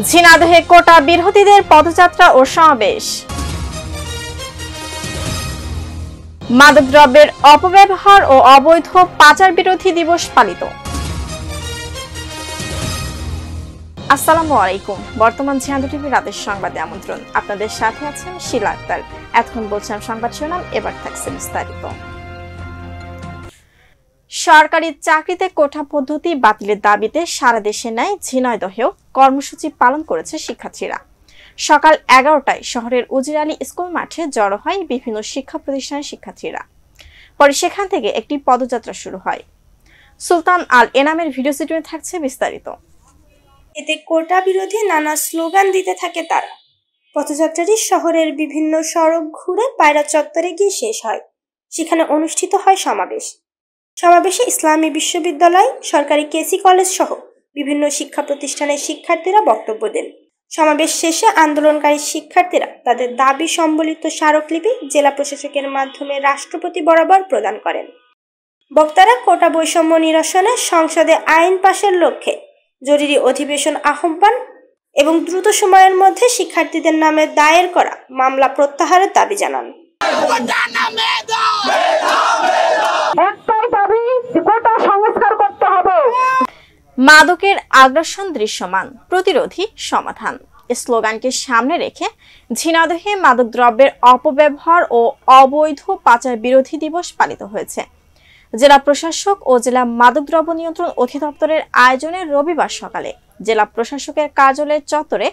ঝিনাইদহে কোটা বিরোধীদের পদযাত্রা ও সমাবেশ। মাদকদ্রব্যের অপব্যবহার ও অবৈধ পাচার বিরোধী দিবস পালিত। আসসালামু আলাইকুম। বর্তমান ঝিনাইদহ টিভি রাতের সংবাদে আমন্ত্রণ। আপনাদের সাথে আছেন শিলা আক্তার। এতক্ষণ বলছিলাম সংবাদ শিরোনাম, এবার থাকছে বিস্তারিত। সরকারি চাকরিতে কোটা পদ্ধতি বাতিলের দাবিতে সারা দেশে ন্যায় ঝিনাইদহেও কর্মসূচি পালন করেছে শিক্ষার্থীরা। সকাল 11টায় শহরের উজির আলী স্কুল মাঠে জড়ো হয় বিভিন্ন শিক্ষা প্রতিষ্ঠানের শিক্ষার্থীরা। পরে সেখান থেকে একটি পদযাত্রা শুরু হয়। সুলতান আল এনামের ভিডিও চিত্রে থাকছে বিস্তারিত। এতে কোটা বিরোধী নানা স্লোগান দিতে থাকে তারা। পদযাত্রাটি শহরের বিভিন্ন সড়ক ঘুরে পায়রা চত্বরে গিয়ে শেষ হয়। সেখানে অনুষ্ঠিত হয় সমাবেশে ইসলামী বিশ্ববিদ্যালয়, সরকারি কেসি কলেজ সহ বিভিন্ন শিক্ষা প্রতিষ্ঠানের শিক্ষার্থীরা বক্তব্য দেন। সমাবেশ শেষে আন্দোলনকারী শিক্ষার্থীরা তাদের দাবি সম্বলিত স্মারকলিপি জেলা প্রশাসকের মাধ্যমে রাষ্ট্রপতি বরাবর প্রদান করেন। বক্তারা কোটা বৈষম্য নিরসনে সংসদে আইন পাশের লক্ষ্যে জরুরি অধিবেশন আহ্বান এবং দ্রুত সময়ের মধ্যে শিক্ষার্থীদের নামে দায়ের করা মামলা প্রত্যাহারের দাবি জানান। মাদকের আগ্রাসন দৃশ্যমান, প্রতিরোধী সমাধান স্লোগানকে সামনে রেখে ঝিনাইদহে মাদকদ্রব্যের অপব্যবহার ও অবৈধ পাচার বিরোধী দিবস পালিত হয়েছে। জেলা প্রশাসক ও জেলা মাদকদ্রব্য নিয়ন্ত্রণ অধিদপ্তরের আয়োজনে রবিবার সকালে জেলা প্রশাসকের কার্যালয়ের চত্বরে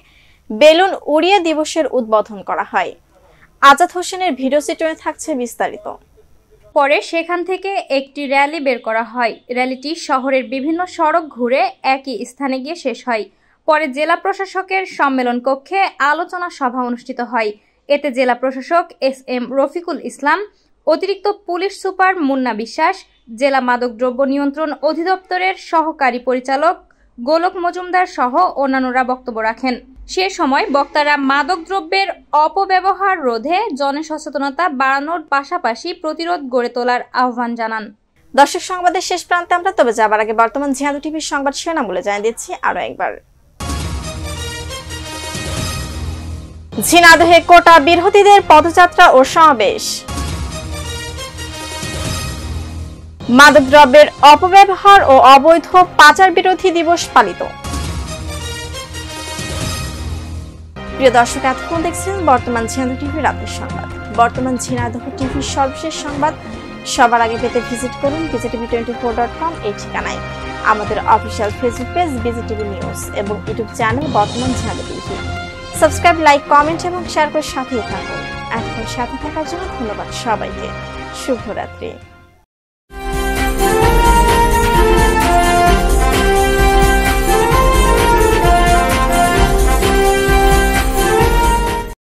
বেলুন উড়িয়ে দিবসের উদ্বোধন করা হয়। আজাদ হোসেনের ভিডিও চিত্রে থাকছে বিস্তারিত। পরে সেখান থেকে একটি র্যালি বের করা হয়। র্যালিটি শহরের বিভিন্ন সড়ক ঘুরে একই স্থানে গিয়ে শেষ হয়। পরে জেলা প্রশাসকের সম্মেলন কক্ষে আলোচনা সভা অনুষ্ঠিত হয়। এতে জেলা প্রশাসক SM রফিকুল ইসলাম, অতিরিক্ত পুলিশ সুপার মুন্না বিশ্বাস, জেলা মাদকদ্রব্য নিয়ন্ত্রণ অধিদপ্তরের সহকারী পরিচালক গোলক মজুমদার সহ অন্যান্যরা বক্তব্য রাখেন। সে সময় বক্তারা মাদকদ্রব্যের অপব্যবহার রোধে জনসচেতনতা বাড়ানোর পাশাপাশি প্রতিরোধ গড়ে তোলার আহ্বান জানান। দর্শক, সংবাদের শেষ প্রান্তে আমরা তবে যাবার আগে বর্তমান ঝিনাইদহ টিভির সংবাদ শিরোনামগুলো জানিয়ে দিচ্ছি আরো একবার। ঝিনাইদহে কোটা বিরোধীদের পদযাত্রা ও সমাবেশ। মাদকদ্রব্যের অপব্যবহার ও অবৈধ পাচার বিরোধী দিবস পালিত। প্রিয় দর্শক, এতক্ষণ দেখছেন বর্তমান ঝিনাইদহ টিভি রাতের সংবাদ। বর্তমান ঝিনাইদহ টিভির সর্বশেষ সংবাদ সবার আগে পেতে ভিজিট করুন bgtv24.com এই ঠিকানায়। আমাদের অফিসিয়াল ফেসবুক পেজ বিজিটিভি নিউজ এবং ইউটিউব চ্যানেল বর্তমান Jhenaidah TV. Subscribe, like, comment এবং শেয়ার করে সাথেই থাকুন। এতক্ষণ সাথে থাকার জন্য ধন্যবাদ সবাইকে। শুভরাত্রি।